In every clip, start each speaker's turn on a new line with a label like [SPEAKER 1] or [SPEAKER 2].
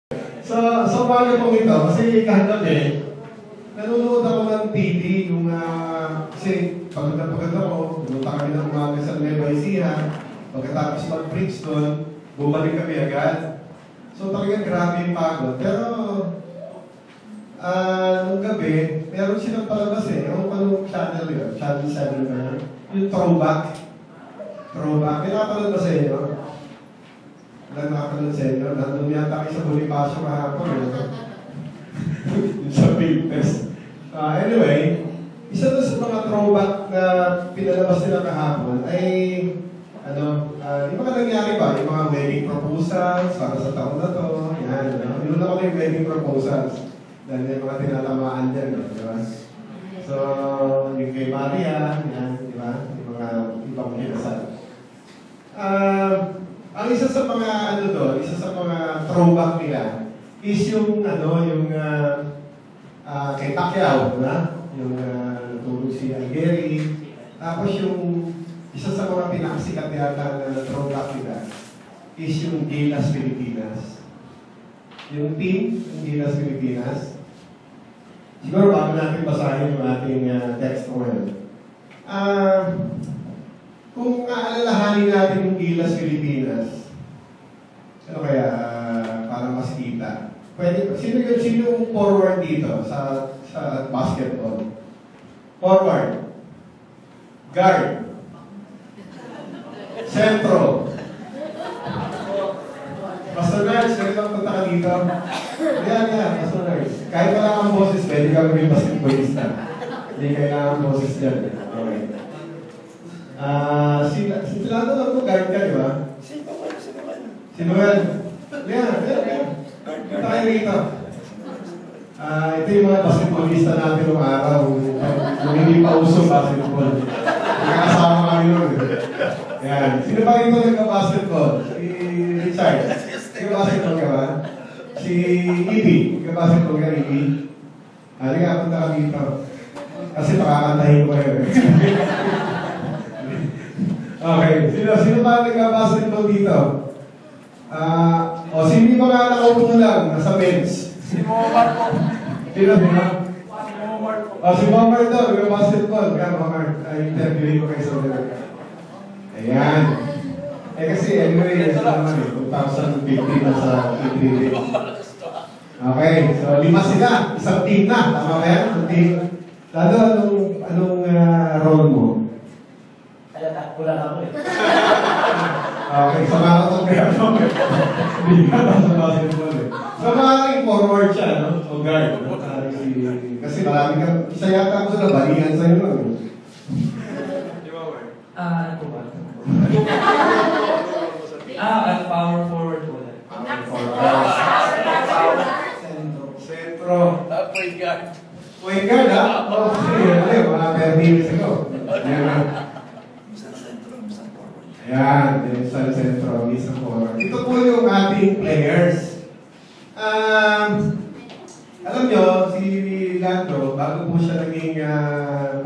[SPEAKER 1] So bago po ito, kasi kahagabi, nanonood ako ng TV, yung kasi pagod ako, pumunta kami ng umaga sa Nueva Ecija, pagkatapos mag-preach doon, bumalik kami agad. So talagang grabe yung pagod. Pero, nung gabi, meron silang palabas eh. Yung anong channel yun? Channel 7 na yun? Yung throwback. Pinapanood ba sa inyo? Walang nakapanood sa inyo. Nandun yata kayo sa Bonifacio kahapon. Sa Pilpes. Anyway, isa doon sa mga throwback na pinalabas nila kahapon ay yung mga nangyari ba? Yung mga wedding proposals para sa taon na to. Yan. Yun ako yung wedding proposals. Dahil yung mga tinatamaan dyan. Di ba? So, yung kay Maria, yan. Di ba? Yung mga ibang kinasal. Ang isa sa mga isa sa mga throwback nila is yung kay Pacquiao, na? Yung natulog si Algeri. Tapos yung isa sa mga pinakasikat yata na throwback nila is yung Gilas Pilipinas. Yung team, yung Gilas Pilipinas. Siguro bago natin basahin yung ating text ngayon. Kung aalalahanin natin yung Gilas Pilipinas, ano kaya para mas kita? Pwede, sino yung forward dito sa basketball? Forward. Guard. Sentro. Pastor Nerds, pwede lang punta ka dito. Yan, Pastor Nerds. Kahit wala kang boses, pwede ka maging basketballista. Hindi kailangan boses dyan. Okay. Sila lang ito, guard ka, di ba? Sino yan? Yan. Punta kayo rito. Ito yung mga basketballista natin noong araw. Nung hindi pa usong basketball. Nakakasama kami nun. Yan. Sino ba ito nagka-basketball? Si Richard. Nagka-basketball ka ba? Si Ibi. Nagka-basketball ka, Ibi? Halika, punta ka dito. Kasi pakakantahin ko kayo. Okay. Sino ba nagka-basketball dito? Sino ba nga nakaupo lang? Nasa bench.
[SPEAKER 2] Si Momar po.
[SPEAKER 1] Sino ba?
[SPEAKER 2] Si Momar po.
[SPEAKER 1] Si Momar daw, nagka-basketball. Kaya Momar, interviewin ko kayo sa ulit. Ayan. Kasi anyway, ito naman 2015 na sa P3. Okay, so 5 sila. Isang team na. Tama ba yan? Isang team. Lalo, anong role mo?
[SPEAKER 2] Kaya wala na ako eh.
[SPEAKER 1] Okay, sa mga itong kaya mo. Hindi ka na sa basketball eh. So maaaring forward siya, no? O guard. Kasi marami kang, isa yata ako sa nabalihan sa'yo, no?
[SPEAKER 2] Di ba, War? Ano po ba? Power forward po lang.
[SPEAKER 1] Sentro.
[SPEAKER 2] Point guard.
[SPEAKER 1] Point guard, ha? Okay, mga 30 years ago. Ayan, isang sentro, isang forward. Ito po yung ating players. Alam nyo, si Lando, bago po siya naging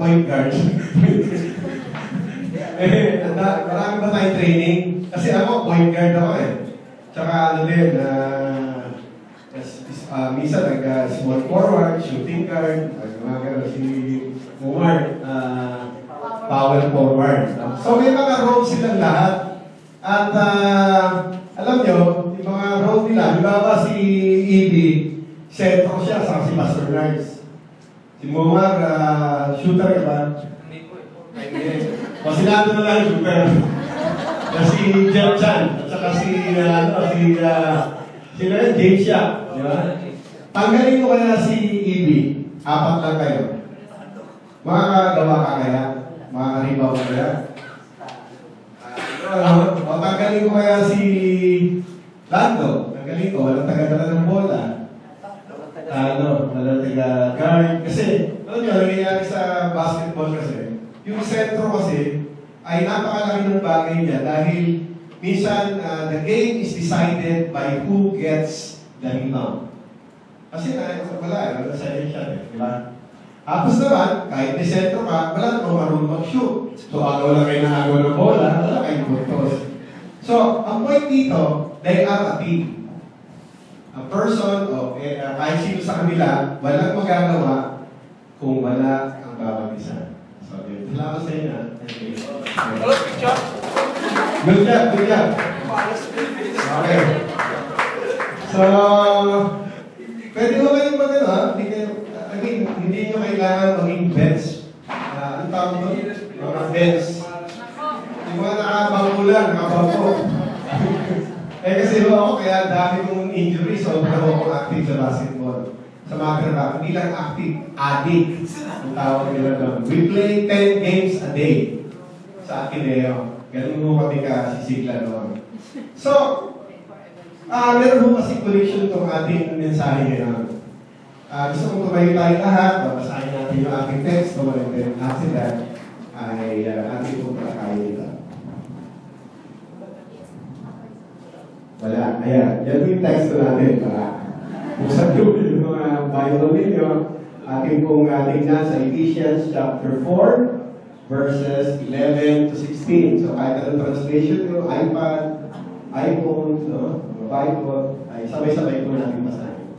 [SPEAKER 1] point guard, marami ba tayong training? Kasi ako, point guard ako eh. Tsaka minsan nag-small forward, shooting guard, si Umar, power forward. So may mga roles silang lahat. At alam nyo, yung mga role nila, di ba si Ibi, sentro siya, saka si Pastor Nerds. Si Momar, shooter ka ba?
[SPEAKER 2] Hindi po eh.
[SPEAKER 1] O sinado na lang shooter. Si Jeff Chan, at saka James siya. Di ba? Tanggalin mo kaya si Ibi. 4 lang kayo. Makakagawa ka kaya? Makakaribaw ka kaya? O tanggalin ko kaya si Lando. Tanggalin ko, walang tagadala ng bola. Walang taga-guard. Kasi, nangyayari sa basketball kasi, yung sentro kasi, ay napakalaki ng bagay niya dahil minsan, the game is decided by who gets the rebound. Kasi wala sa siya, di ba? Tapos naman, kahit may sentro ka, wala namang marunong mag-shoot. So, agaw lang kayo na agaw ng bola, wala kayong puntos. So, ang point dito, they are a team. A person of kahit sino sa kanila, walang magagawa kung wala ang bawat isa. So, yun. Salamat sa inyo. Okay. Good job, good job. Okay. So, pwede mo kayong hindi nyo kailangan maging bets. Ang tawag doon? Mga bets. Yung mga nakabangko lang, nakabangko. Kasi ako, kaya dami kong injury, so ako active sa basketball. Sa mga trabaho, hindi lang active, addict. Ang tawag nila doon. We play 10 games a day sa Ateneo. Ganun mo kami kasisigla doon. So, meron mo kasi connection itong ating mensahe ngayon. Gusto kong tumayo tayo lahat, babasahin natin yung ating text, and then after that, ay ating pong patakayin nito. Wala. Ayan. Yan yung text natin. Buksan yung mga Bible ninyo. Ating pong tingnan sa Ephesians chapter 4, verses 11 to 16. So, kahit anong translation nyo, iPad, iPhone, no? Bible, ay sabay-sabay po natin basahin.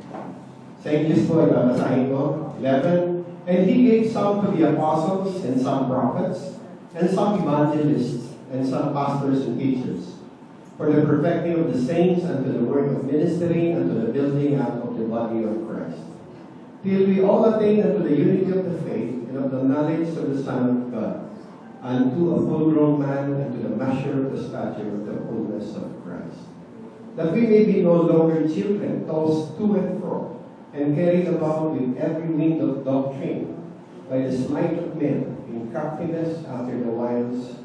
[SPEAKER 1] Sa English po, babasahin ko. 11. And he gave some to the apostles, and some prophets, and some evangelists, and some pastors and teachers, for the perfecting of the saints, unto the work of ministering, unto the building up of the body of Christ, till we all attain unto the unity of the faith, and of the knowledge of the Son of God, unto a full-grown man, unto the measure of the stature of the fullness of Christ, that we may be no longer children, tossed to and fro, and carried about with every wind of doctrine, by the sleight of men, in craftiness after the wiles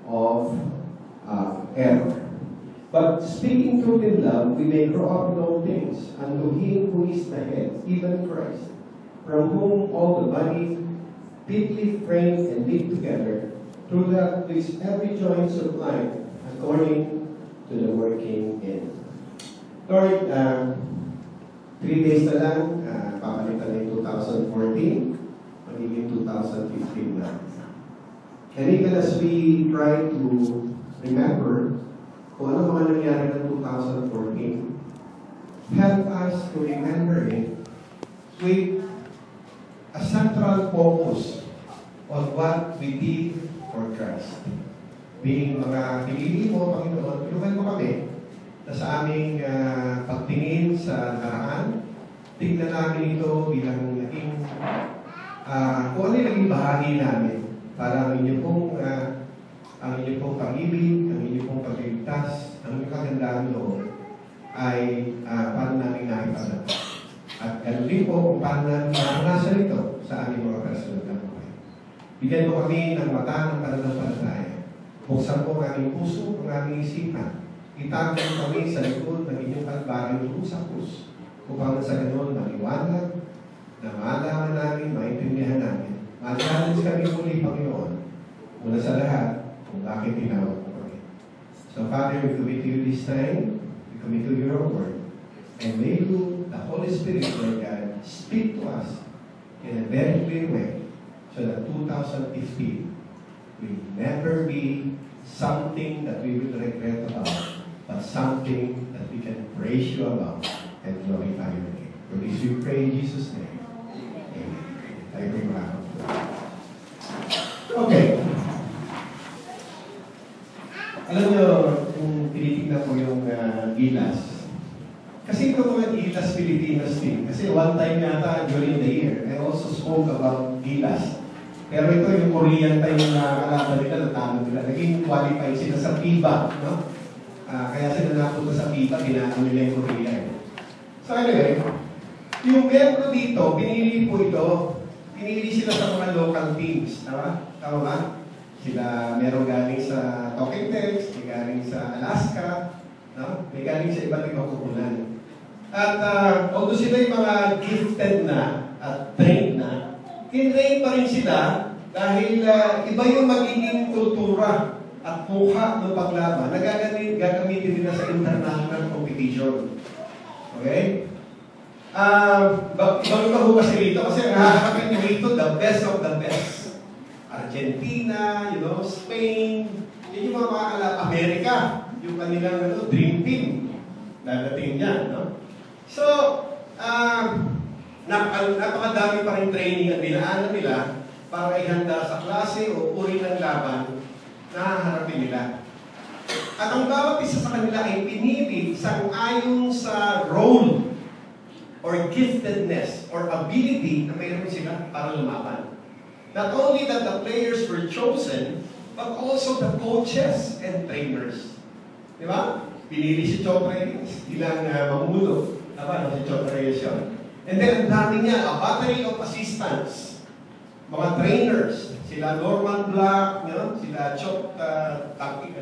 [SPEAKER 1] of error. But speaking truth in love, we may grow up in all things unto him who is the head, even Christ, from whom all the body, fitly framed and knit together, through that which every joint supplied, according to the working in. Lord, 3 days na lang, papalitan na yung 2014, magiging 2015 na. And even as we try to remember kung ano mga nangyari ng 2014, help us to remember it with a central focus on what we did for Christ. Being mga pinili mo, Panginoon, tulungan mo kami na sa aming pagtingin sa nakaraan, tingnan namin ito bilang naging kung ano yung naging bahagi namin para ang inyong pong pag-ibig, ang inyong pong pagligtas, ang inyong kagandaan loob ay paano namin nakipagod. At gano'n din po kung paano namin maranasan ito sa aming mga personal na buhay. Bigyan mo kami ng mata ng pananampalataya. Buksan po ang aming puso, ang aming isipan. Itago kami sa likod ng inyong kalbaryo sa krus upang sa gano'n maliwanag na maalaman namin, maintindihan namin. Maalaman kami muli, Panginoon, mula sa lahat kung bakit tinawag mo kami. So, Father, we commit to you this time. We commit to your word. And may you, the Holy Spirit, Lord God, speak to us in a very clear way so that 2015 will never be something that we will regret about, but something that we can praise you about and glorify your name. For this we pray in Jesus' name. Amen. Tayo po yung mga. Okay. Alam nyo, kung tinitignan ko yung gilas, kasi ito mga gilas Pilipinas din. Kasi one time yata during the year, I also spoke about gilas. Pero ito yung Korean time na kalaban nila, natalo nila. Naging qualified sila sa FIBA, no? Kaya sila napunta sa FIBA, ginano nila yung Korea. So anyway, yung membro dito, pinili po ito, pinili sila sa mga local teams. Tama? Tama ba? Sila meron galing sa Talking Text, may galing sa Alaska, no? May galing sa iba't ibang kupunan. At although sila yung mga gifted na at trained na, kinrain pa rin sila dahil iba yung magiging kultura at mukha ng paglaban na gagamitin nila sa international competition. Okay? Ibang iba ho kasi rito kasi nakakapin nyo rito the best of the best. Argentina, Spain, yun yung mga makakala, Amerika, yung kanilang dream team. Dadating niyan, no? So, napakadami pa rin training at dinaanan nila para ihanda sa klase o uri ng laban na haharapin nila. At ang bawat isa sa kanila ay pinili sang-ayon sa role or giftedness or ability na mayroon sila para lumaban. Not only that the players were chosen, but also the coaches and trainers. Di ba? Pinili si Chop Reyes bilang mamuno. Tama, si Chop Reyes yun. And then, ang dami niya, a battery of assistants, mga trainers, sila Norman Black, sila Chop Tactic,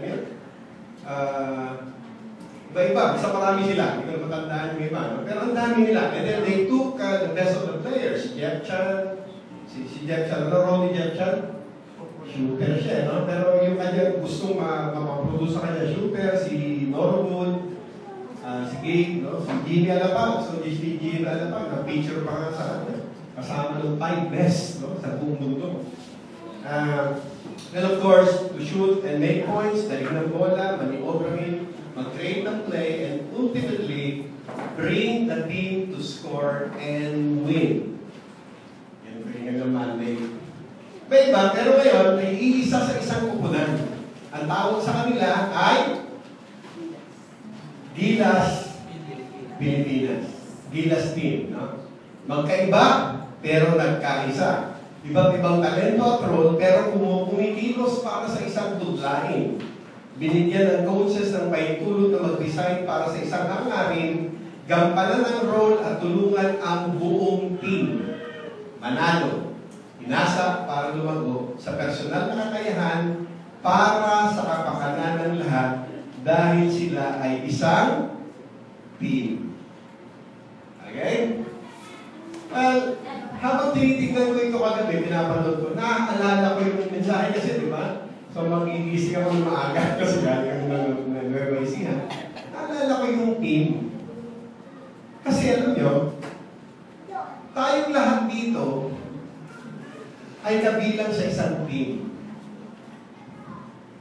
[SPEAKER 1] iba-iba, basta marami sila. Hindi ko matandaan yung iba. No? Pero ang dami nila. And then they took the best of the players. Jeff Chan, si Jeff Chan. Ano role ni Jeff Chan? Shooter siya, no? Pero yung kanya gustong maproduce sa kanya, shooter, si Norwood, si Gabe, no? Si Jimmy Alapag. So, si Jimmy Alapag, na-feature pa nga sa kanya. Kasama ng 5 best, no? Sa buong mundo. And of course, to shoot and make points, daling ng bola, maniobrahin, mag-create ng play, and ultimately, bring the team to score and win. Yan po yung mandate. Iba, pero ngayon, may iisa sa isang kupunan. Ang tawag sa kanila ay Gilas Pilipinas. Gilas team. No? Magkaiba, pero nagkaisa. Iba't-ibang talento at role, pero kumikilos para sa isang tudlain. Binigyan ng coaches ng paintulot na mag-design para sa isang hangarin, gampanan ng role at tulungan ang buong team. Manalo. Inasa para lumago sa personal na kakayahan para sa kapakanan ng lahat dahil sila ay isang team. Okay? Well, habang tinitignan ko ito kagabi, pinapanood ko, naaalala ko yung mensahe kasi, di ba? So, mag-iisip ako ng maaga kasi galing ako ng Nueva-Ecija. Naalala ko yung team. Kasi alam nyo, tayong lahat dito ay kabilang sa isang team.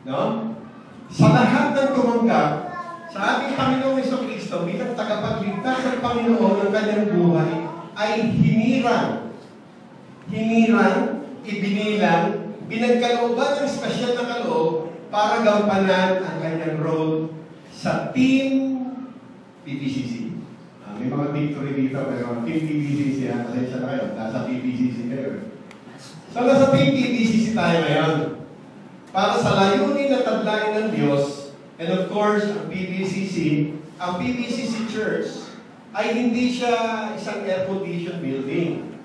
[SPEAKER 1] No? Sa lahat ng tumanggap, sa ating Panginoong Jesucristo, bilang tagapagligtas ng Panginoon ng kanyang buhay, ay hinirang, ibinilang, pinagkalooban ng espesyal na kaloob para gampanan ang kanyang role sa Team PBCC. May mga victory dito, pero Team PBCC, pasensya na kayo, nasa PBCC kayo. So, nasa Team PBCC tayo ngayon. Para sa layunin na taglayin ng Diyos, and of course, ang PBCC Church, ay hindi siya isang air-conditioned building.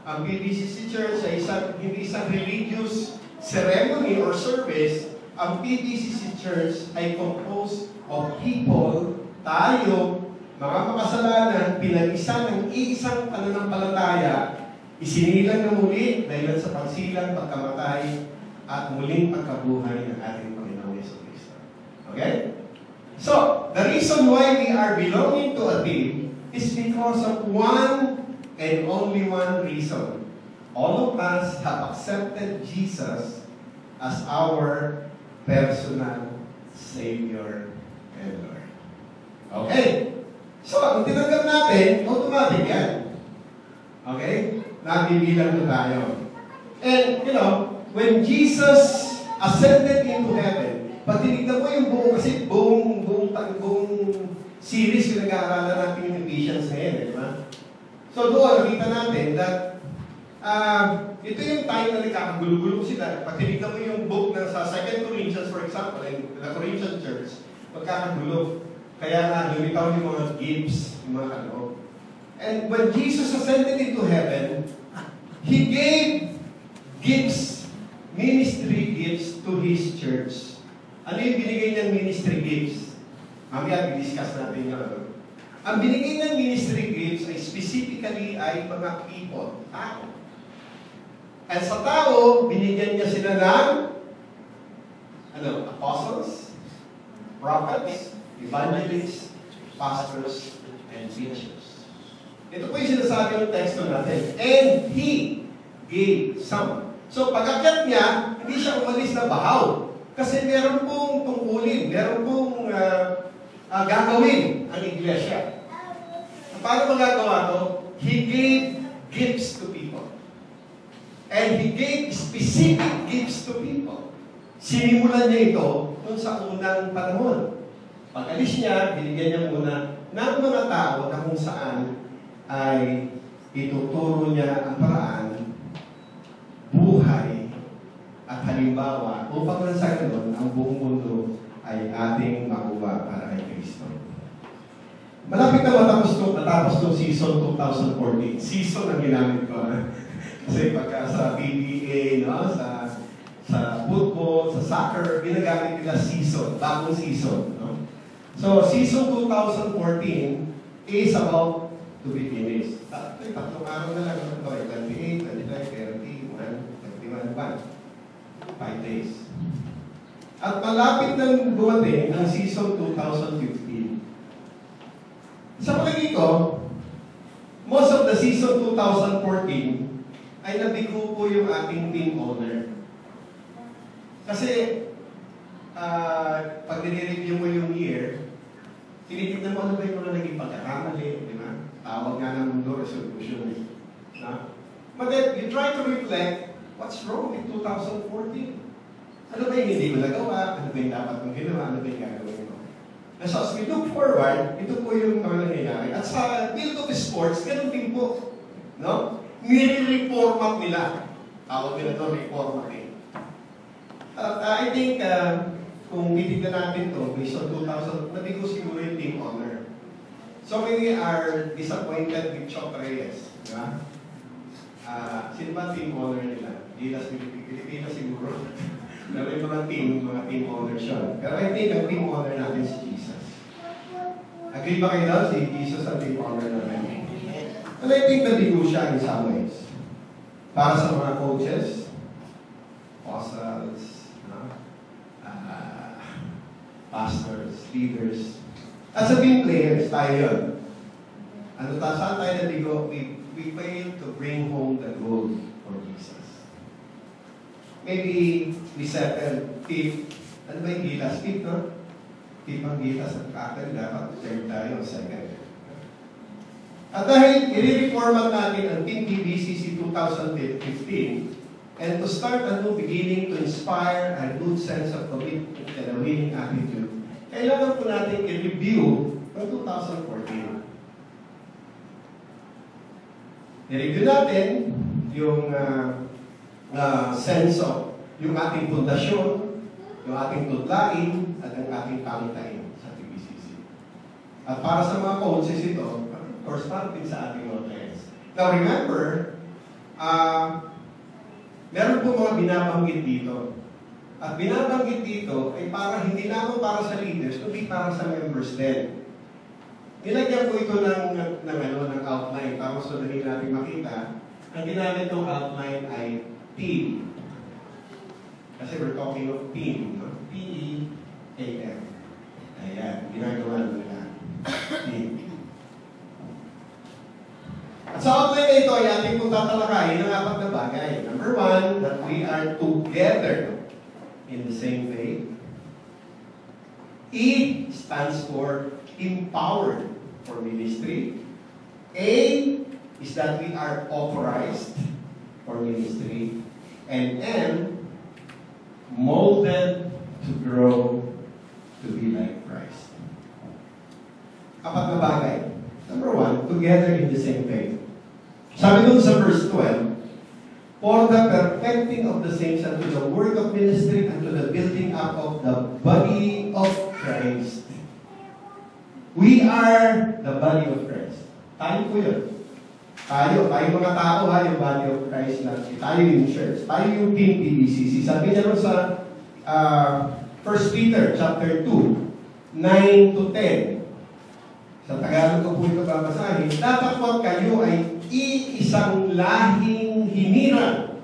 [SPEAKER 1] Ang PBCC Church ay hindi isang religious ceremony or service. Ang PBCC Church ay composed of people, tayo, mga makasalanan, pinag-isa ng iisang pananampalataya, isinilang na muli dahil sa pagsilang, pagkamatay, at muling pagkabuhay ng ating Panginoong Jesucristo. Okay? So, the reason why we are belonging to a team is because of one and only one reason. All of us have accepted Jesus as our personal Savior and Lord. Okay? So, ang tinanggap natin, automatic yan. Okay? Nabibilang na tayo. And, when Jesus ascended into heaven, pag tinignan mo yung buong series yung nag-aaralan natin yung Ephesians ngayon, di ba? So doon, nakita natin that ito yung time na nagkakagulo-gulo sila. Pag tinignan mo yung book na sa 2 Corinthians, for example, the Corinthian Church, magkakagulo. Kaya nga, lumitaw yung mga gifts, yung mga kaloob. And when Jesus ascended into heaven, He gave gifts, ministry gifts to His church. Ano yung binigay niyang ministry gifts? Mamaya, i-discuss natin yun. Ang binigay ng ministry gifts ay specifically ay mga people, tao. At sa tao, binigyan niya sila ng apostles, prophets, evangelists, pastors, and teachers. Ito po yung sinasabi ng teksto natin. And He gave some. So, pag-akyat niya, hindi siya umalis na bahaw. Kasi meron pong tungkulin, meron pong gagawin ang iglesia. paano magagawa to? He gave gifts to people. And He gave specific gifts to people. Sinimulan niya ito noon sa unang panahon. Pag-alis niya, binigyan niya muna ng mga tao na kung saan ay ituturo niya ang paraan, buhay, at halimbawa, upang lang sa ganun, ang buong mundo ay ating makuha para kay Kristo. Malapit na matapos itong season 2014. Season ang ginamit ko. Kasi pagka sa PBA, no, sa football, sa soccer, ginagamit nila season, bagong season. No? So, season 2014 is about to be finished. Tatlong araw na lang. 28, 29, 30, 31, 5 days. At malapit nang dumating ang season 2015. Sa palagay ko, most of the season 2014 ay nabigo po yung ating team owner. Kasi, pag nire-review mo yung year, tinitignan mo ano ba yung mga naging pagkakamali, di ba? Tawag nga ng mundo, resolution. Na? But then, you try to reflect, what's wrong with 2014? Ano ba yung hindi mo nagawa? Ano ba yung dapat mong ginawa? Ano ba yung gagawin mo? And so as we look forward, ito po yung mga nangyayari. At sa field of sports, ganun din po. No? Nire-reformat nila. Tawag nila ito, reformating. At I think, kung titignan natin ito, based on 2000, nabigo siguro yung team honor. So many are disappointed with Chok Reyes. Diba? Sino ba team honor nila? Gilas Pilipinas siguro. Pero yung mga team honor siya. Pero I think ang team honor natin si Jesus. Agree ba kayo daw? Si Jesus ang team honor natin. And I think nabigo siya in some ways. Para sa mga coaches, apostles, pastors, leaders, at sa team players, tayo yun. Saan tayo nabigo? We failed to bring home the gold for Jesus. Maybe we settle tip. Ano ba yung gilas? Tip, no? Tip ang gilas at kakal. Dapat third tayo, second. At dahil i-reformat natin ang Team PBCC 2015 and to start a new beginning to inspire a good sense of commitment and a winning attitude, kailangan po natin i-review ang 2014. I-review natin yung sense of yung ating pundasyon, yung ating tudlain, at ang ating pangitain sa TBCC. At para sa mga coaches ito, of course, para din sa ating mga players. Now remember, meron po mga binabanggit dito. At binabanggit dito ay para hindi lamang para sa leaders, kundi para sa members din. Nilagyan po ito ng outline para mas madali natin makita. Ang ginamit ng outline ay team. Kasi we're talking of team, no? T-E-A-M. Ayan, ginagawa nila. Team. At sa outline na ito ay ating kung tatalakayin ang apat na bagay. Number one, that we are together in the same faith. E stands for empowered for ministry. A is that we are authorized for ministry. And M, molded to grow to be like Christ. Apat na bagay. Number one, together in the same faith. Sabi dun sa verse 12, for the perfecting of the saints unto the work of ministry and to the building up of the body of Christ. We are the body of Christ. Tayo po yun. Tayo mga tao ha, yung body of Christ na. Tayo yung church. Tayo yung team PBCC. Sabi niya rin sa 1 Peter chapter 2, 9 to 10. Sa Tagalog ko po ito babasahin. Dapat po kayo ay iisang lahing hinirang,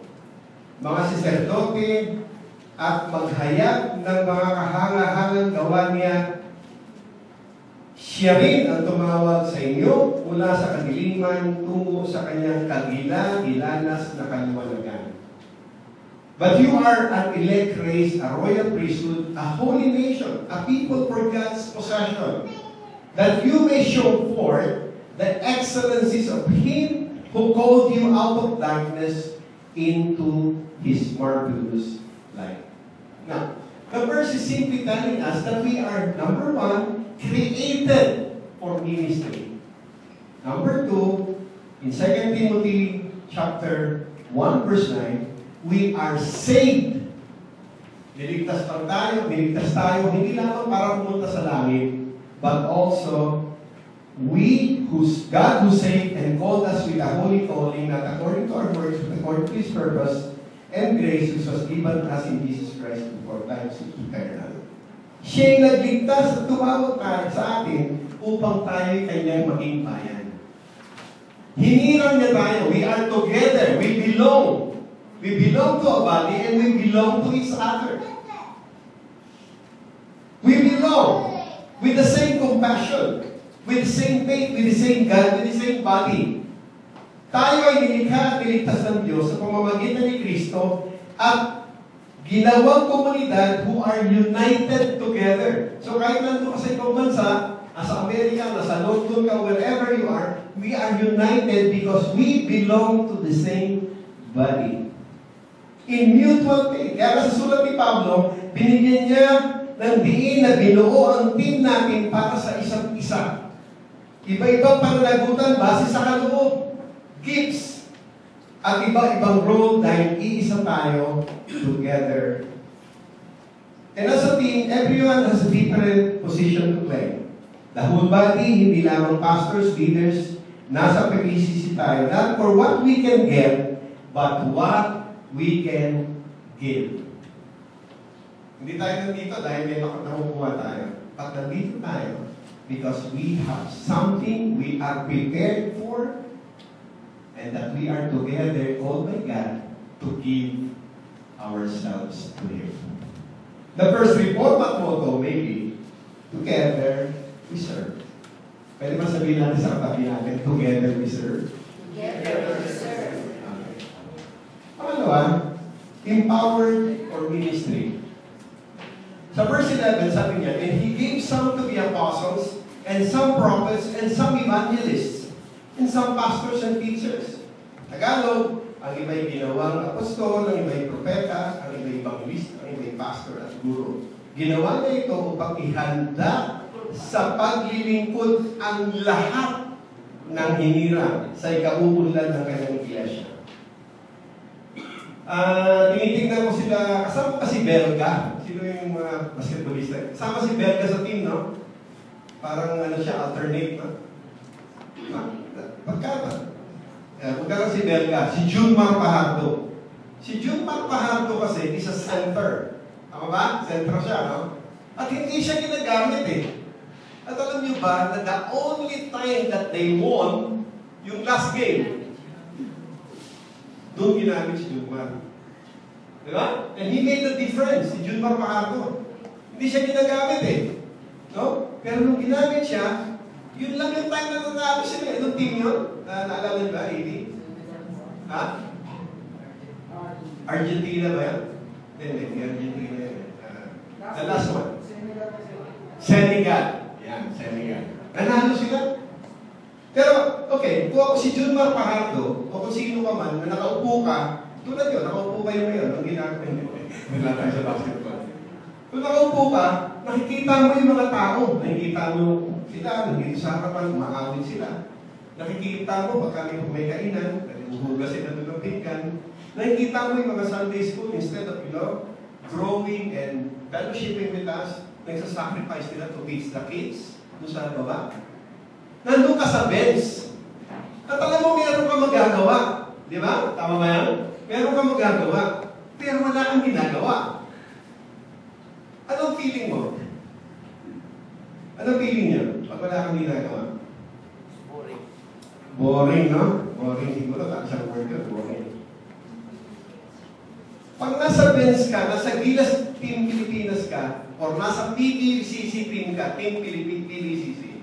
[SPEAKER 1] mga saserdote, at maghayag ng mga kahangahangang gawa niya. Siya rin ang tumawag sa inyo mula sa kadiliman tungo sa kanyang kagila-gilanas na kaliwanagan. But you are an elect race, a royal priesthood, a holy nation, a people for God's possession, that you may show forth the excellencies of Him who called you out of darkness into His marvelous light. Now, the verse is simply telling us that we are, number one, created for ministry. Number two, in 2 Timothy chapter 1 verse 9, we are saved. Niligtas tayo, hindi lamang para pumunta sa langit, but also, God who saved and called us with a holy calling, not according to our works, but according to His purpose and grace, which was given us in Jesus Christ before times eternal. Siya'y nagligtas at tumawag sa atin upang tayo'y Kanyang maging bayan. Hinirang niya tayo. We are together. We belong. We belong to a body and we belong to each other. We belong with the same compassion, with the same faith, with the same God, with the same body. Tayo ay nilikha at niligtas ng Diyos sa pamamagitan ni Kristo at ginawang komunidad who are united together. So kahit nandun ka sa ibang bansa, nasa Amerika, nasa London ka, wherever you are, we are united because we belong to the same body. In mutual faith. Kaya sa sulat ni Pablo, binigyan niya ng diin na binuo ang team natin para sa isa't isa. Iba-ibang pananagutan base sa kaloob, gifts, at iba-ibang role dahil iisa tayo together. And as a team, everyone has a different position to play. The whole body, hindi lamang pastors, leaders, nasa PCC tayo. Not for what we can get, but what we can give. Hindi tayo nandito dahil may nakukuha tayo. But nandito tayo because we have something we are prepared for and that we are together, called by God, to give ourselves to Him. The first Reformed motto may be, together we serve. Pwede ba sabihin natin sa katabi natin, together we serve?
[SPEAKER 3] Together we serve.
[SPEAKER 1] Pangalawa, empowered for ministry. Sa verse 11, sabi niya, and He gave some to be apostles, and some prophets, and some evangelists, and some pastors and teachers. Tagalog, ang iba'y ginawang apostol, ang iba'y propeta, ang iba'y evangelist, ang iba'y pastor at guro. Ginawa niya ito upang ihanda sa paglilingkod ang lahat ng hinirang sa ikauunlad ng kanyang iglesia. Tinitingnan ko sila, kasama pa si Belga. Sino yung mga basketballista? Kasama si Belga sa team, no? Parang ano siya, alternate, no? Pagkata. Pagkata si Belga, si Junmar Pajardo. Si Junmar Pajardo kasi is a center. Tama ba? Center siya, no? At hindi siya ginagamit eh. At alam niyo ba na the only time that they won, yung last game, doon ginamit si Junmar. Diba? And he made the difference, si Junmar Pajardo. Hindi siya ginagamit eh. No? Pero nung ginamit siya, yun lang yung time na nanalo sila. Anong team yun? Naalala niyo ba, AD? Ha? Argentina ba yan? Hindi, Argentina yan. The last one. Senegal. Yan, Senegal. Nanalo sila. Pero, okay, kung ako si Junmar Pajardo, o kung sino ka man, na nakaupo ka, tulad yun, nakaupo kayo ngayon, ang ginagawa, wala tayo sa basketball. Kung nakaupo ka, nakikita mo yung mga tao, nakikita mo sila, nandito sa harapan, maawin sila. Nakikita mo, pagka may kainan, naghuhugas sila doon ng pinggan, nakikita mo yung mga Sunday school, instead of, growing and fellowshipping with us, nagsasacrifice nila to teach the kids, doon sa baba. Nandun ka sa bench. At alam mo, meron ka magagawa. Di ba? Tama ba yan? Meron ka magagawa. Pero wala kang ginagawa. Anong feeling mo? Anong feeling niya pag wala kang ginagawa?
[SPEAKER 3] Boring.
[SPEAKER 1] Boring, no? Boring siguro. Tapos ang word yun, boring. Pag nasa bench ka, nasa Gilas Team Pilipinas ka, or nasa PBCC team ka, Team PBCC,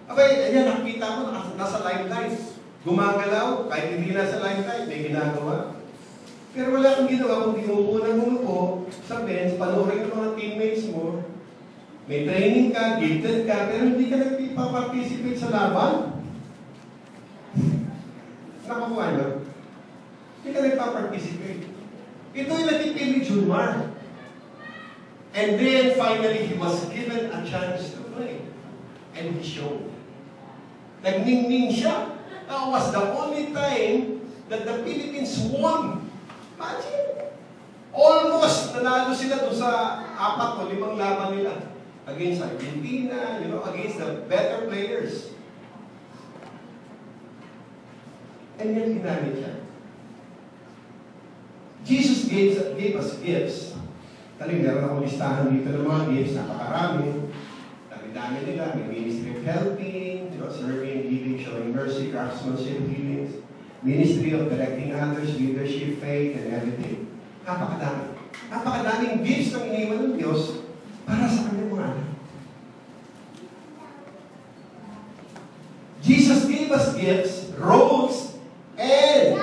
[SPEAKER 1] abay, ayan, nakikita mo, nasa limelight. Gumagalaw, kahit hindi nasa limelight, may ginagawa. Pero wala kang ginawa kung di umupo ng umupo sa bench, panoorin ng mga teammates mo, may training ka, gifted ka, pero hindi ka nagpa-participate sa laban. Nakakuha nyo? Hindi ka nagpa-participate. Ito yung nagtipil ni Junmar. And then finally, he was given a chance to play. And he showed. Nagningning siya. That was the only time that the Philippines won. Imagine. Almost nanalo sila doon sa 4 o 5 laban nila. Against Argentina, against the better players. And yan ginamit siya. Jesus gave us gifts. Taling meron akong listahan dito ng mga gifts, napakarami. Dami-dami nila. May ministry of helping, serving, giving, showing mercy, craftsmanship, healings, ministry of directing others, leadership, faith, and everything. Napakadami. Napakadaming gifts ng iniwan ng Diyos para sa kanyang mga anak. Jesus gave us gifts, roles, and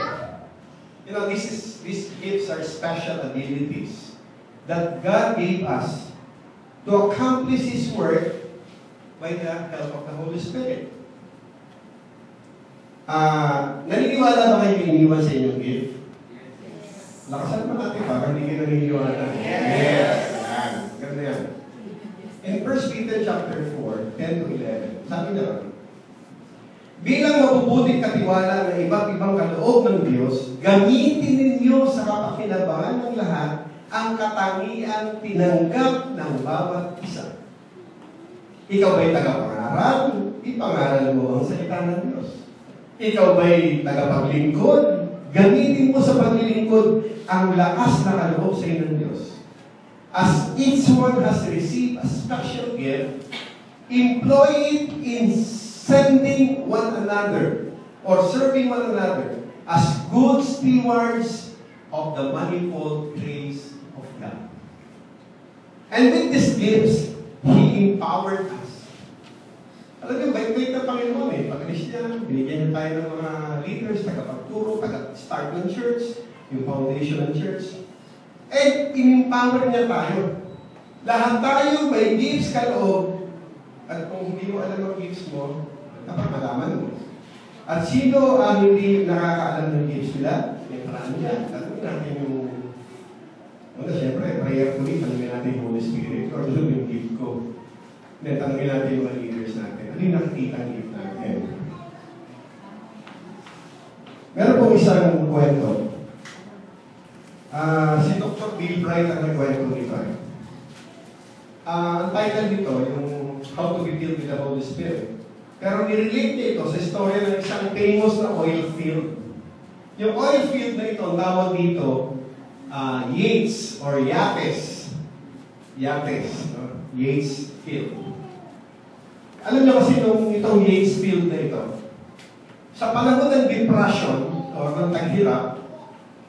[SPEAKER 1] these gifts are special abilities that God gave us to accomplish His work by the help of the Holy Spirit. Naniniwala ba kayo iniwan sa inyong gift? Lakasan pa natin para hindi kayo naniniwala. Yes! Yan. Ganda yan. In 1 Peter chapter 4, 10 to 11, sabi niya, bilang mabubuting katiwala ng iba't ibang kaloob ng Diyos, gamitin ninyo sa kapakinabangan ng lahat ang katangiang tinanggap ng bawat isa. Ikaw ba'y tagapangaral? Ipangaral mo ang salita ng Diyos. Ikaw ba'y tagapaglingkod? Gamitin mo sa paglilingkod ang lakas na kaloob sa inyo ng Diyos. As each one has received a special gift, employ it in sending one another or serving one another as good stewards of the manifold grace of God. And with these gifts, He empowered us. Alam niyo, bait-bait na Panginoon eh. Pag-alis niya, binigyan niya tayo ng mga leaders, tagapagturo, taga-start ng church, yung foundation ng church. And in-empower niya tayo. Lahat tayo may gifts kaloob. At kung hindi mo alam ang gifts mo, dapat malaman mo. At sino ang hindi nakakaalam ng gifts nila? May paraan niya. Tanungin natin yung... Siyempre, prayerfully, tanungin natin yung Holy Spirit. Or ano yung gift ko? Then, tanungin natin yung mga leaders natin. Ano yung nakikita ang gift natin? Meron pong isang kwento. Si Dr. Bill Bright ang nagkwento nito. Ang title nito, yung How to be Filled with the Holy Spirit. Pero nirelate niya ito sa istorya ng isang famous na oil field. Yung oil field na ito, tawag dito, Yates or Yates. Yates. No? Yates Field. Alam niyo kasi itong Yates Field na ito, sa panahon ng depression o ng taghirap,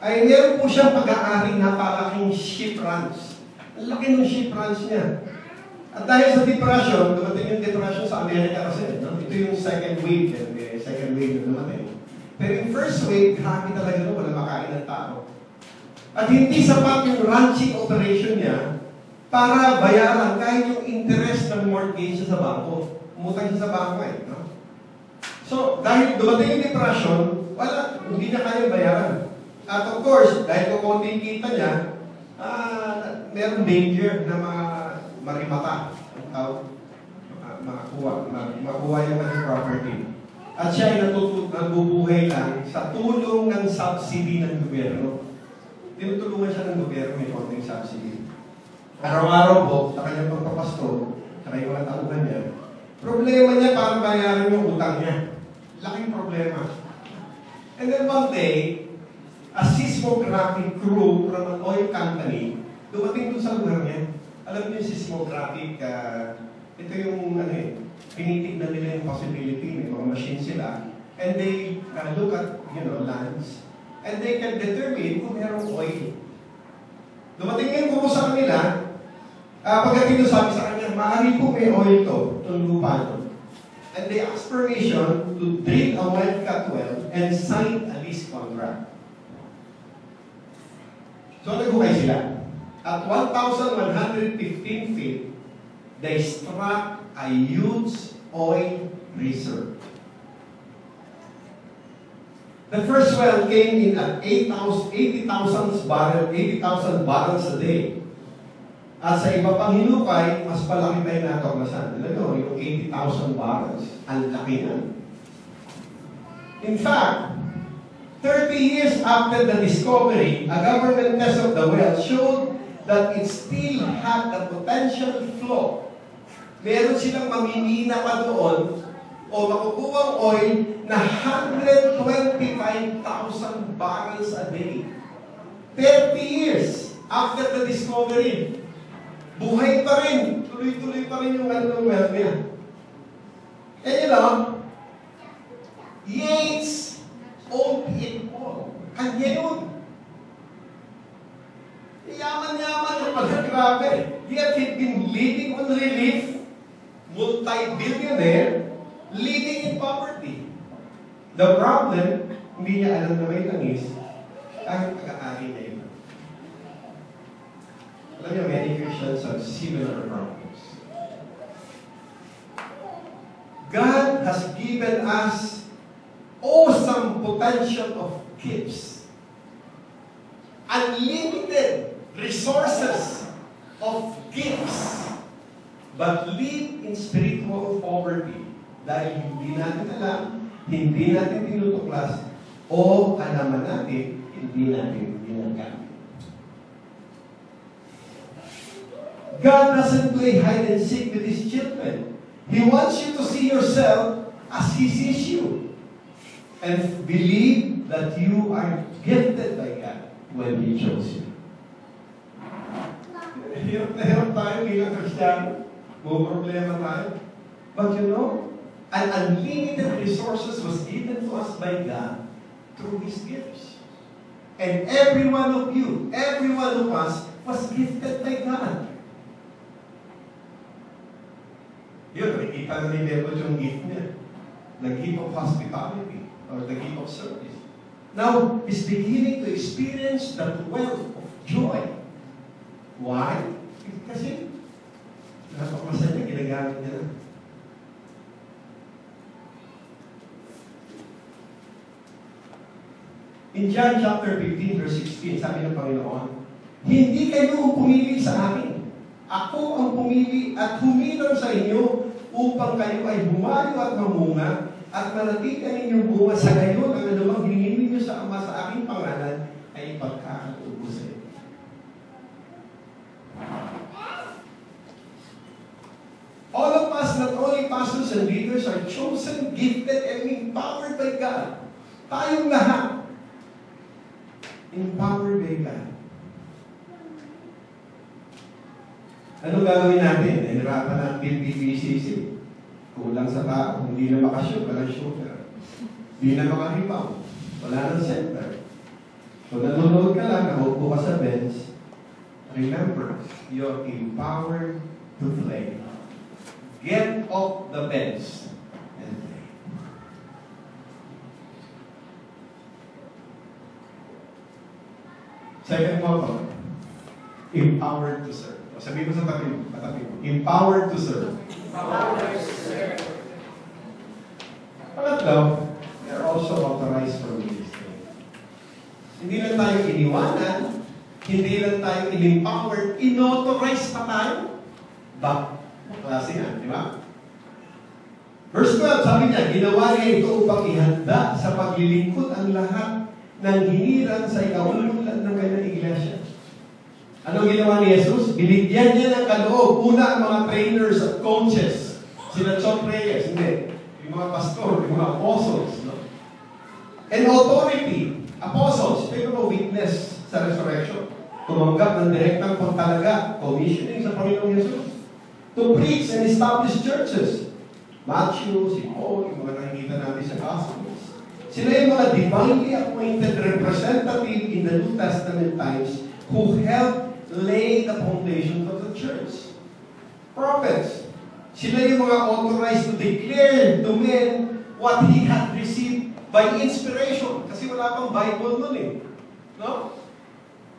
[SPEAKER 1] ay meron po siyang pag-aari na napalaking ship runs. Ang laki ng ship runs niya. At dahil sa depression, dumating yung depression sa Amerika kasi, no? Ito yung second wave na dumating. Pero yung first wave, grabe talaga no, wala makain ng tao. At hindi sapat yung ranching operation niya para bayaran kahit yung interest ng mortgage sa bangko. Umutang siya sa bangko eh. No? So, dahil dumating yung depression, hindi niya kaya bayaran. At of course, dahil kung konti kita niya, meron danger na marimata, makuha yung kanyang property. At siya ay nabubuhay lang sa tulong ng subsidy ng gobyerno. Tinutulungan siya ng gobyerno, may konting subsidy. Araw-araw po, sa kanyang pagpapastol, sa kanyang mga tauhan niya, problema niya para bayaran yung utang niya. Laking problema. And then one day, a seismographic crew from an oil company dumating doon sa lugar niya. Alam niyo yung seismographic, ito yung pinitignan nila yung possibility, may mga machine sila, and they look at, lands, and they can determine kung mayroong oil. Dumating yung kuko sa kanila, pagdating doon sabi sa kanya, maaari po may oil to, itong lupa to. And they asked permission to drill a wildcat well and sign a lease contract. So nagukay sila. At 1,115 feet, they struck a huge oil reserve. The first well came in at 80,000 barrels a day. At sa iba pang hinukay, mas palaki pa yung natuklasan. Alam nyo, yung 80,000 barrels. Ang laki yan. In fact, 30 years after the discovery, a government test of the well showed that it still had the potential flow. Meron silang mamimina pa doon o makukuha oil na 125,000 barrels a day. 30 years after the discovery. Buhay pa rin. Tuloy-tuloy pa rin yung ng well niya. And you know, Yates owned it all. Kanya yun. Yaman-yaman yung pagkagrabe. Yet he'd been living on relief, multi-billionaire, living in poverty. The problem, hindi niya alam na may langis, kahit pagkakari niya yun. Alam niyo, many Christians have similar problems. God has given us awesome potential of gifts. Unlimited resources of gifts. But live in spiritual poverty. Dahil hindi natin alam, hindi natin tinutuklas, o alaman natin, hindi natin ginagamit. God doesn't play hide and seek with His children. He wants you to see yourself as He sees you. And believe that you are gifted by God when He chose you. Hirap na hirap tayo bilang Kristiyano. May problema tayo. But you know, an unlimited resources was given to us by God through His gifts. And every one of you, every one of us, was gifted by God. Yun, nakikita na ni Devil yung gift niya. The gift of hospitality, or the gift of service. Now, he's beginning to experience the wealth of joy. Why? Kasi, napakasan niya, ginagamit niya na. In John chapter 15, verse 16, sabi ng Panginoon, hindi kayo ang pumili sa akin. Ako ang pumili at humilang sa inyo upang kayo ay bumayo at mamunga at manatikan ninyong bunga sa gayon ang anumang hingin ninyo sa Ama sa aking pangalan ay ipagkakatuo sa inyo. All of us, not only pastors and leaders, are chosen, gifted, and empowered by God. Tayong lahat, empowered by God. Ano gagawin natin? Nahirapan ang BBCC. Kulang sa tao, hindi na makashoot, walang shooter. Hindi na makarebound, wala nang center. Kung nanonood ka lang, nakaupo ka sa bench, remember, you're empowered to play. Get off the bench and play. Second motto, empowered to serve. Sabi mo sa tabi mo, empowered to serve.
[SPEAKER 3] Empowered to serve.
[SPEAKER 1] Pangatlo, we are also authorized for ministry. Hindi lang tayo iniwanan, hindi lang tayo in-empowered, in-authorize pa tayo. Klase yan, di ba? Verse 12, sabi niya, ginawa niya ito upang ihanda sa paglilingkod ang lahat ng hiniran sa ikaulungan ng kanyang iglesia. Anong ginawa ni Jesus? Binigyan niya ng kaloob. Una ang mga trainers at coaches. Sila church players, hindi. Yung mga pastor, yung mga apostles. No? And authority. Apostles, pero no witness sa resurrection. Tumanggap ng direktang pagtalaga, commissioning sa Panginoong Jesus. To preach and establish churches. Matthew, si Paul, yung mga nakikita natin sa Gospels. Sila yung mga divinely appointed representative in the New Testament times who helped lay the foundation of the church. Prophets. Sila yung mga authorized to declare to men what he had received by inspiration. Kasi wala pang Bible nun eh. No?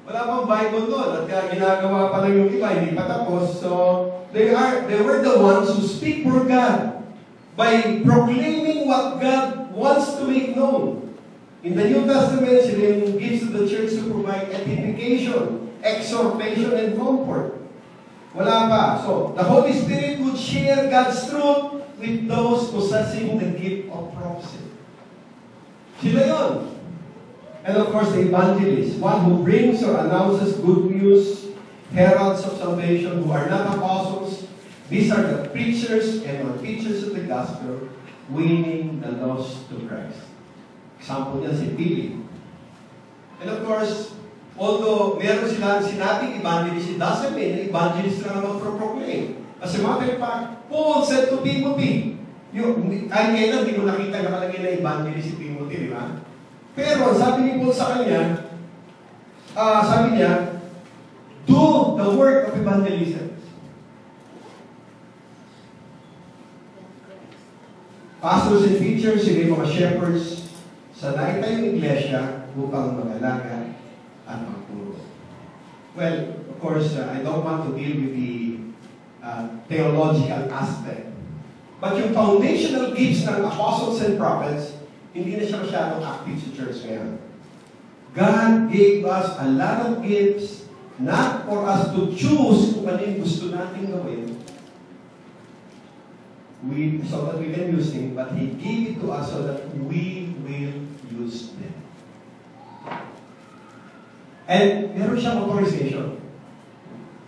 [SPEAKER 1] Wala pang Bible nun. At ginagawa pa lang yung iba, hindi pa tapos. So, they were the ones who speak for God by proclaiming what God wants to make known. In the New Testament, sila yung gives to the church to provide edification, exhortation, and comfort. Wala pa. So, the Holy Spirit would share God's truth with those possessing the gift of prophecy. Sila yun. And of course, the evangelist, one who brings or announces good news, heralds of salvation who are not apostles. These are the preachers and or teachers of the gospel, winning the lost to Christ. Example niya si Philip. And of course, although meron sila sinabing evangelist, it doesn't mean na evangelist na naman pro-proclaim. As a matter of fact, Paul said to Timothy, kahit kailan, di mo nakita nakalagay na evangelist si Timothy, di ba? Pero, sabi ni Paul sa kanya, sabi niya, do the work of evangelism. Pastors and teachers, sila yung mga shepherds, sa naitayong iglesia upang mag-alaga at magturo. Well, of course, I don't want to deal with the theological aspect. But yung foundational gifts ng apostles and prophets, hindi na siya masyadong active sa church ngayon. God gave us a lot of gifts, not for us to choose kung ano yung gusto natin gawin, so that we can use them, but He gave it to us so that we will use them. And meron siyang authorization.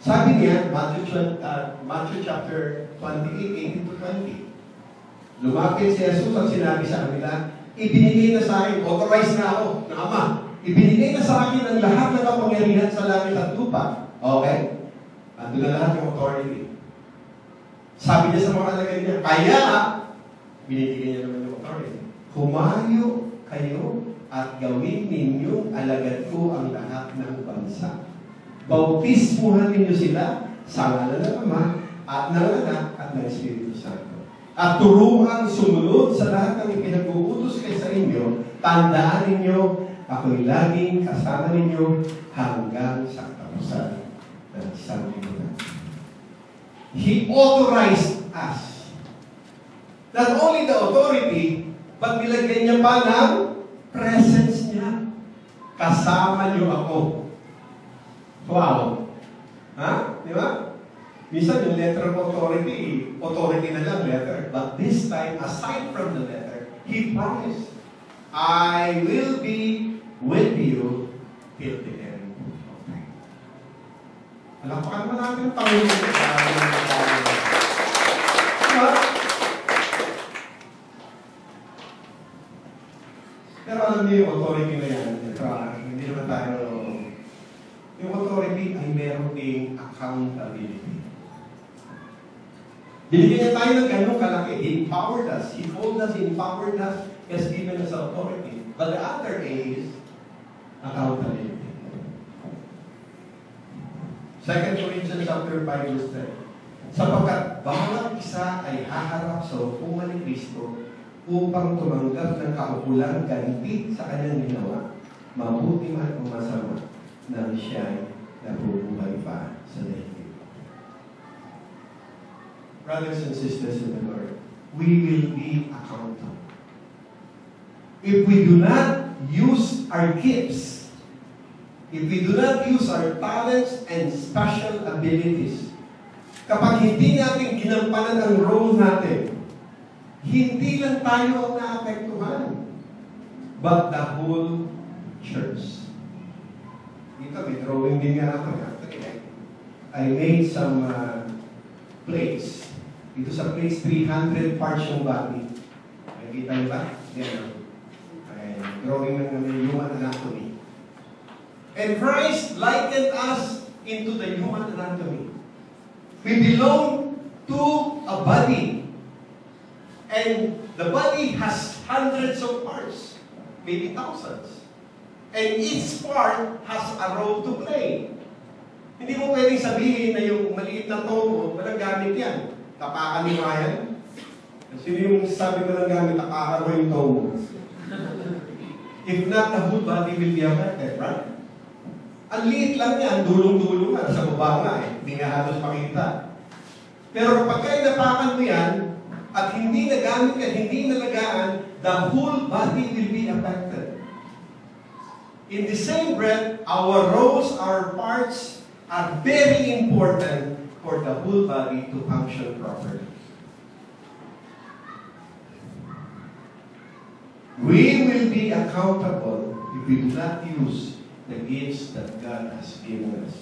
[SPEAKER 1] Sabi niya, Matthew chapter 28, 18-20. Lumapit si Jesus at sinabi sa kanila, ibinigay na sa akin, authorized na ako, ng Ama. Ibinigay na sa akin ang lahat ng kapangyarihan sa langit at lupa. Okay? Ando na lahat yung authority. Sabi niya sa mga alagad niya, kaya, binibigyan niya naman yung authority. Humayo kayo at gawin ninyong alagad ko ang lahat ng bansa. Bautismuhan ninyo sila sa ngalan ng Ama at ng Anak at ng Espiritu Santo. At turuan sumunod sa lahat ng ipinag-uutos kayo sa inyo, tandaan ninyo, ako'y laging kasama ninyo hanggang sa katapusan ng sanlibutan. He authorized us. Not only the authority, but nilagyan niya pa ng presence niya. Kasama niyo ako. Wow. Ha? Di ba? Minsan yung letter of authority na lang letter. But this time, aside from the letter, He promised, I will be with you till the end of time. Alapakan mo natin ang Panginoon. Diba? Pero alam niyo yung authority na yan, hindi naman tayo, yung authority ay meron ding accountability. Binigyan niya tayo ng ganong kalaki. He empowered us. He told us, He empowered us, He has given us authority. But the other is accountability. 2 Corinthians chapter 5 verse 10. Sapagkat bawat isa ay haharap sa hukuman ni Kristo upang tumanggap ng kaukulang ganti sa kanyang ginawa, mabuti man o masama, nang siya'y nabubuhay pa sa daigdig. Brothers and sisters in the Lord, we will be accountable. If we do not use our gifts, if we do not use our talents and special abilities, kapag hindi natin ginampanan ang role natin, hindi lang tayo ang naapektuhan, but the whole church. Dito, may drawing din nga ako. I made some plates. Dito sa plates, 300 parts yung body. Nakikita niyo ba? Yan. Drawing ng human anatomy. And Christ likened us into the human anatomy. We belong to a body. And the body has hundreds of parts, maybe thousands. And each part has a role to play. Hindi mo pwedeng sabihin na yung maliit na toe mo, walang gamit yan. Tapakan mo yan. Sino yung sabi ko lang gamit, tapakan mo yung toe mo. If not, the whole body will be affected, right? Ang liit lang yan, dulong-dulong nga, sa baba nga eh. Hindi nga halos makita. Pero kapag napakan mo yan, at hindi nagamit at hindi nalagaan, the whole body will be affected. In the same breath, our roles, our parts are very important for the whole body to function properly. We will be accountable if we do not use the gifts that God has given us.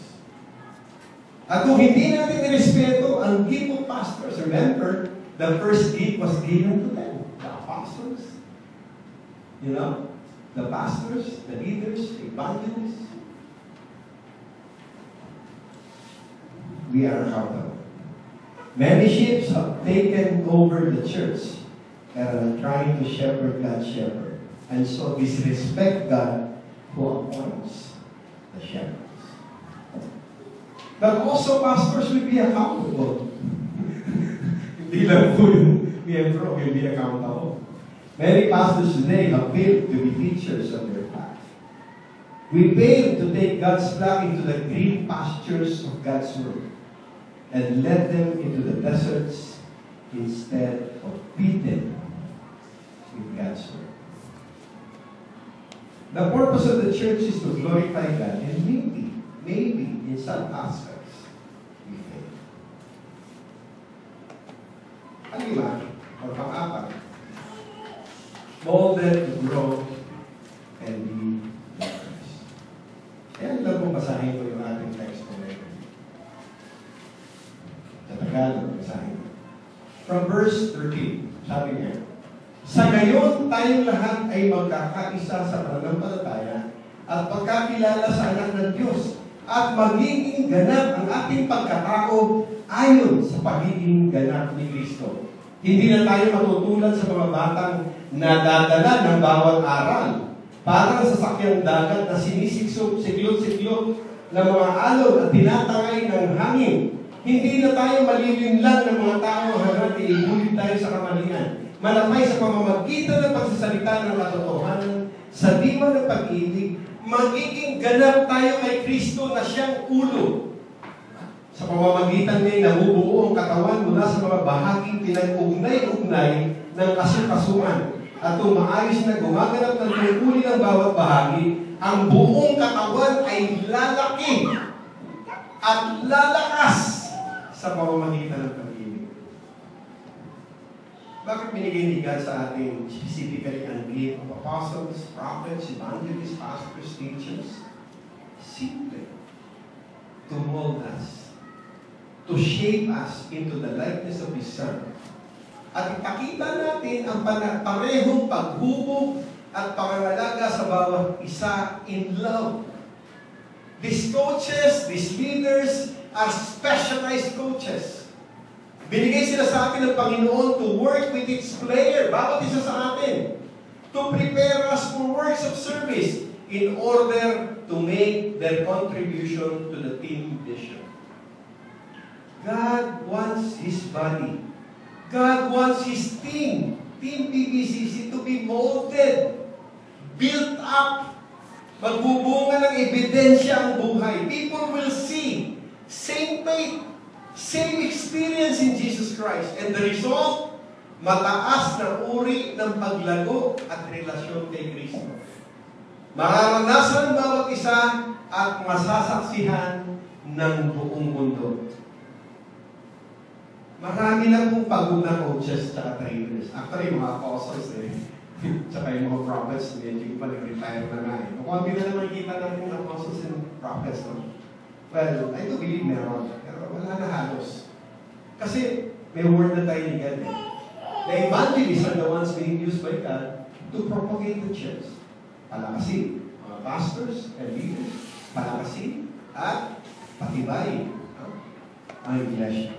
[SPEAKER 1] At kung hindi natin irespeto ang gift of pastors, remember, the first gift was given to them, the apostles. You know, the pastors, the leaders, the evangelists. We are accountable. Many ships have taken over the church and are trying to shepherd God's shepherd. And so disrespect God who appoints the shepherds. But also pastors will be accountable. Hindi lang po yung miyembro will be accountable. Many pastors today have failed to be teachers of their path. We fail to take God's flock into the green pastures of God's word and led them into the deserts instead of feed them with God's word. The purpose of the church is to glorify God, and maybe in some aspects, we fail. Alima, or pang-apat, molded to grow and be leaders. Kaya lang po basahin ko yung ating text ko ngayon. Sa Tagalog, basahin ko. From verse 13, sabi niya, sa gayon, tayong lahat ay magkakaisa sa pananampalataya at pagkakilala sa anak ng Diyos at magiging ganap ang ating pagkatao ayon sa pagiging ganap ni Kristo. Hindi na tayo matutulad sa mga batang nadadala ng bawat aral. Parang sa sakyang dagat na sinisiklot-siklot ng mga alon at tinatangay ng hangin. Hindi na tayo malilinlang ng mga tao hanggang iulit tayo sa kamalian. Malapay sa pamamagitan ng pagsasalita ng katotohanan sa diwa ng pag-ibig, magiging ganap tayo kay Kristo na siyang ulo. Sa pamamagitan niya nabubuo ang katawan mula sa mga bahaging pinag-ugnay-ugnay ng kasukasuan. At kung maayos na gumaganap ng tungkulin ng bawat bahagi, ang buong katawan ay lalaki at lalakas sa pamamagitan ng pag-ibig. Bakit binigay ni God sa ating specifically ang gift of apostles, prophets, evangelists, pastors, teachers? Simple. To mold us. To shape us into the likeness of His Son. At ipakita natin ang parehong paghubog at pangangalaga sa bawat isa in love. These coaches, these leaders are specialized coaches. Binigay sila sa atin ng Panginoon to work with its player, bawat isa sa atin, to prepare us for works of service in order to make their contribution to the team vision. God wants His body. God wants His team PBCC, to be molded, built up, magbubunga ng ebidensya ang buhay. People will see same faith, same experience in Jesus Christ. And the result, mataas na uri ng paglago at relasyon kay Kristo. Mararanasan bawat isa at masasaksihan ng buong mundo. Marami na pong pagod na coaches at trainers. Actually, mga apostles tsaka yung mga prophets, medyo pa nag-retire na nga eh. Kung hindi na naman kita ng mga apostles and prophets, no? Well, I do believe meron. Pero wala na halos. Kasi may word na tayo ni God eh. The evangelists are the ones being used by God to propagate the church. Palakasin. Mga pastors and leaders. Palakasin at patibayin ang iglesia.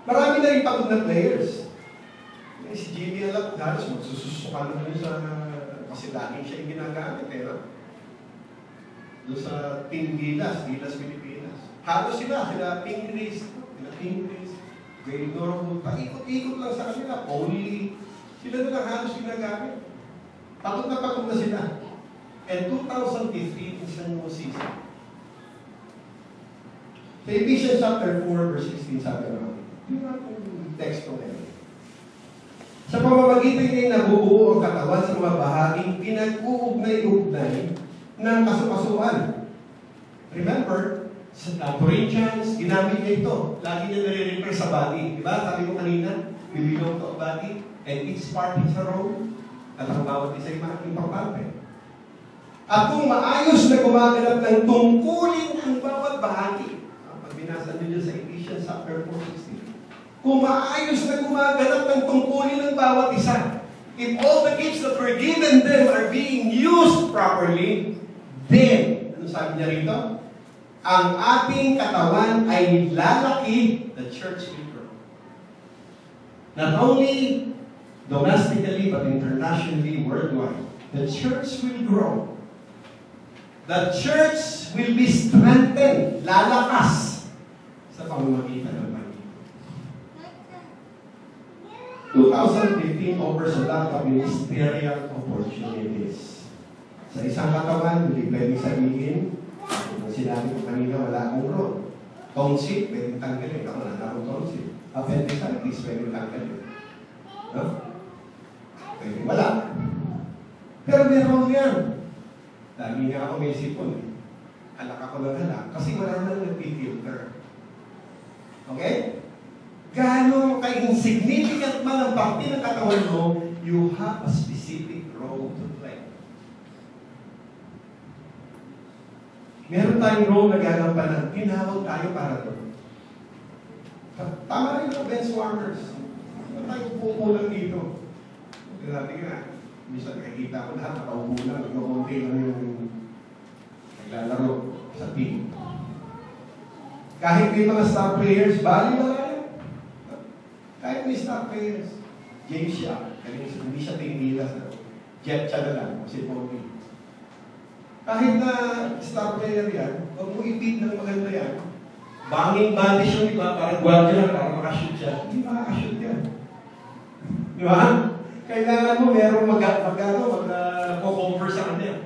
[SPEAKER 1] Marami na rin pagod na players. Si Jimmy alam, halos magsususukan na rin sa... Kasi laging siya yung ginagamit eh, no? Doon sa Team Gilas Pilipinas. Halos sila Pink Chris, Gay Norwood, paikot-ikot lang sa kanila, only. Sila na lang halos ginagamit. Pagod na sila. And 2015 is a new season. Sa Ephesians chapter 4, verse 16, sabi naman, yung ating text ko ngayon. Sa pamamagitan niya nabubuo ang katawan sa mga bahaging pinag-uugnay-ugnay ng kasukasuan. Remember, sa Corinthians, ginamit niya ito. Lagi niya nare-refer sa body. Diba? Sabi ko kanina, we belong to a body, and each part is a role, at ang bawat isa ay importante. At kung maayos na gumaganap ng tungkulin ang bawat bahagi, pag binasa niyo sa Ephesians chapter 4:16, kung maayos na gumaganap ng tungkulin ng bawat isa, if all the gifts that were given them are being used properly, then, ano sabi niya rito? Ang ating katawan ay lalaki, the church will grow. Not only domestically, but internationally, worldwide. The church will grow. The church will be strengthened, lalakas sa pamamagitan ng Panginoon. 2015 offers a lot of ministerial opportunities. Sa isang katawan, hindi pwedeng sabihin, kung sinabi ko kanina, wala akong role. Tonsil, pwedeng tanggalin. Ako na akong tonsil. Appendicitis, pwedeng tanggalin. No? Pwede wala. Pero meron yan. Dami nga ako may sipon. Alak ako ng alak. Kasi wala nang nag-filter. Okay? Gano'ng ka-insignificant man ang parte ng katawan mo, you have a specific role to play. Meron tayong role na gagampanan. Tinawag tayo para doon. Tama rin ang bench warmers. Ano tayo pupulang dito? Dati nga, minsan nakikita ko lahat, nakaupo lang, nagkakunti lang yung naglalaro sa team. Kahit may mga star players, bali wala yan. Kahit may star players. James siya, hindi siya tingilas na. Jet siya na lang, si Bobby. Kahit na star player yan, huwag mo i-beat ng maganda yan. Banging bandage yung iba, parang guardia lang, parang makashoot siya. Hindi makakashoot yan. Di ba? Kailangan mo merong mag-cover sa kanya.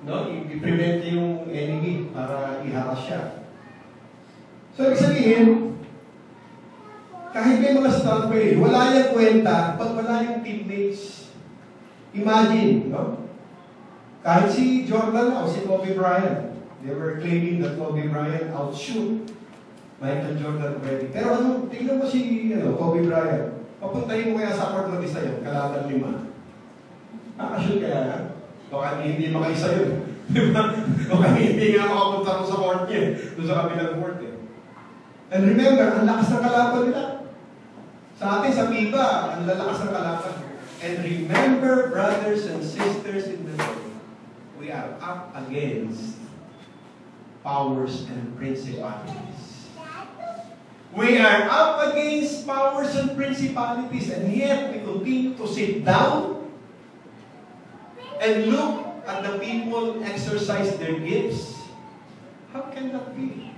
[SPEAKER 1] No? I-prevent yung enemy para iharas siya. So, ibig sabihin, kahit may mga star player, wala yung kwenta pag wala yung teammates. Imagine, no? Kahit si Jordan o si Kobe Bryant, they were claiming that Kobe Bryant outshoot Michael Jordan already. Pero ano, tingnan mo si Kobe Bryant. Papuntahin mo kaya sa court na isa yun, kalaban 5. Nakashoot kaya yan. Baka hindi makaisa yun. Baka hindi nga makapunta ko sa court niya. Doon sa kabilang court eh. And remember, ang lakas ng kalaban nila. Sa atin, sa FIBA, ang lalakas ng kalaban. And remember, brothers and sisters in the Lord, we are up against powers and principalities. We are up against powers and principalities, and yet we continue to sit down and look at the people exercise their gifts. How can that be?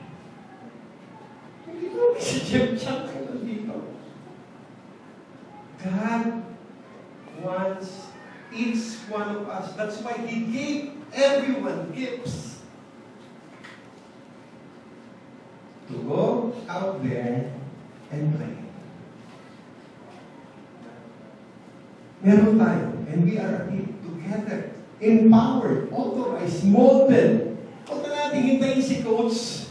[SPEAKER 1] Hindi ko si Jeff Chuck dito. God wants each one of us. That's why He gave everyone gifts. To go out there and play. Meron tayo, and we are together, empowered, authorized, molded. Huwag na natin hintayin si coach.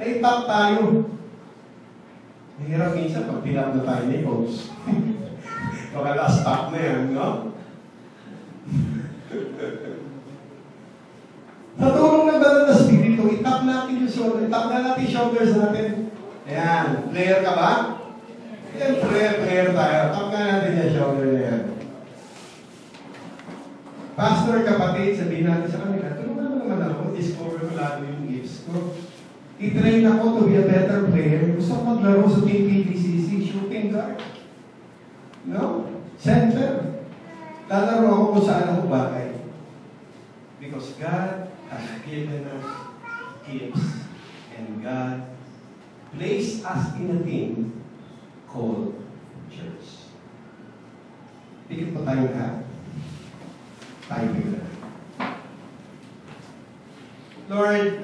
[SPEAKER 1] Na-itap tayo. Mahirap minsan pag tinap na tayo ni coach. Baka last stop na yan, no? Sa tulong ng banal na spirito, itap natin yung shoulder, itap na natin yung shoulders natin. Ayan, player ka ba? Ayan, player tayo. Tap na natin yung shoulder na yan. Pastor, kapatid, sabihin natin sa kanila, tulungan mo naman ako, discover ko lalo yung gifts ko. I-train ako to be a better player. Gusto ko maglaro sa Team PBCC, shooting guard. No? Center. Lalaro ako kung saan ako bagay. Because God has given us gifts, and God placed us in a thing called church. Pikit pa tayo lahat. Tayo bigla. Lord,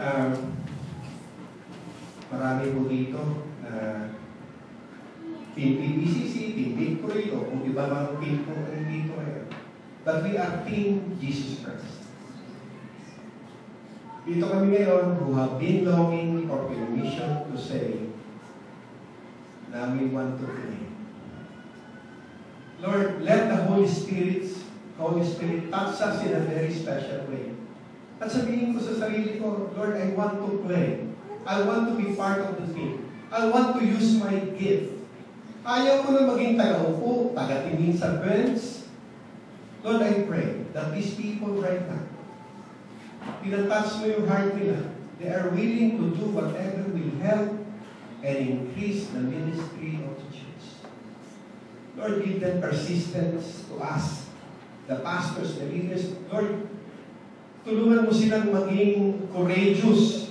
[SPEAKER 1] marami po dito Team PBCC, Team Victory, o kung iba mga team po dito ngayon. But we are Team Jesus Christ. Dito kami ngayon who have been longing for permission to say na we want to pray. Lord, let the Holy Spirit touch us in a very special way. At sabihin ko sa sarili ko, Lord, I want to pray. I want to be part of the team. I want to use my gift. Ayaw ko na maging taga-upo, taga-tingin sa bench. Lord, I pray that these people right now, tinatouch mo yung heart nila. They are willing to do whatever will help and increase the ministry of the church. Lord, give them persistence to us, the pastors, the leaders. Lord, tulungan mo silang maging courageous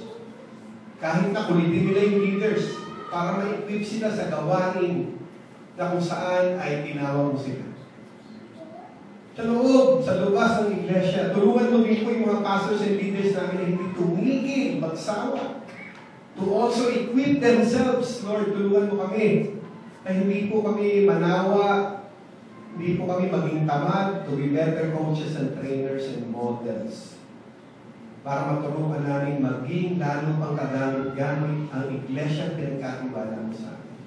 [SPEAKER 1] kahit na kulitin nila yung leaders para ma-equip sila sa gawain na kung saan ay tinawag mo sila. Sa loob, sa lubas ng iglesia, tulungan mo din po yung mga pastors and leaders namin na hindi tumigil, magsawa, to also equip themselves. Lord, tulungan mo kami na hindi po kami manawa, hindi po kami maging tamad, to be better coaches and trainers and models. Para matulungan namin maging lalo pang kagamit-gamit ang iglesia pinagkatiwala mo sa amin.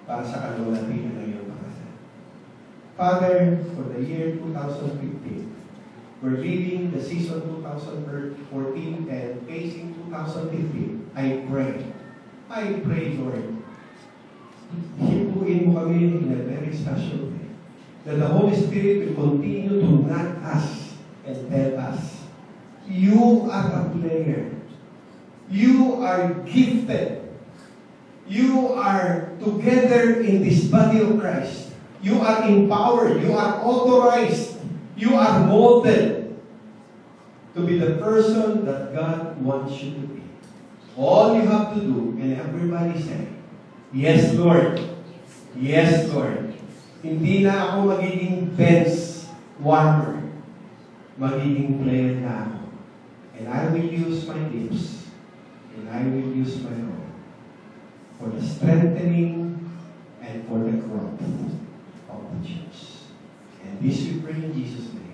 [SPEAKER 1] Para sa kalulatinan ng iyong pakasal. Father, for the year 2015, we're leaving the season 2014 and facing 2015. I pray, Lord, hipuin mo kami in a very special way. That the Holy Spirit will continue to nudge us and tell us, you are a player. You are gifted. You are together in this body of Christ. You are empowered. You are authorized. You are molded to be the person that God wants you to be. All you have to do, and everybody say, yes, Lord. Yes, Lord. Hindi na ako magiging bench warmer. Magiging player na ako. And I will use my gifts. And I will use my role for the strengthening and for the growth of the church. And this we pray in Jesus' name.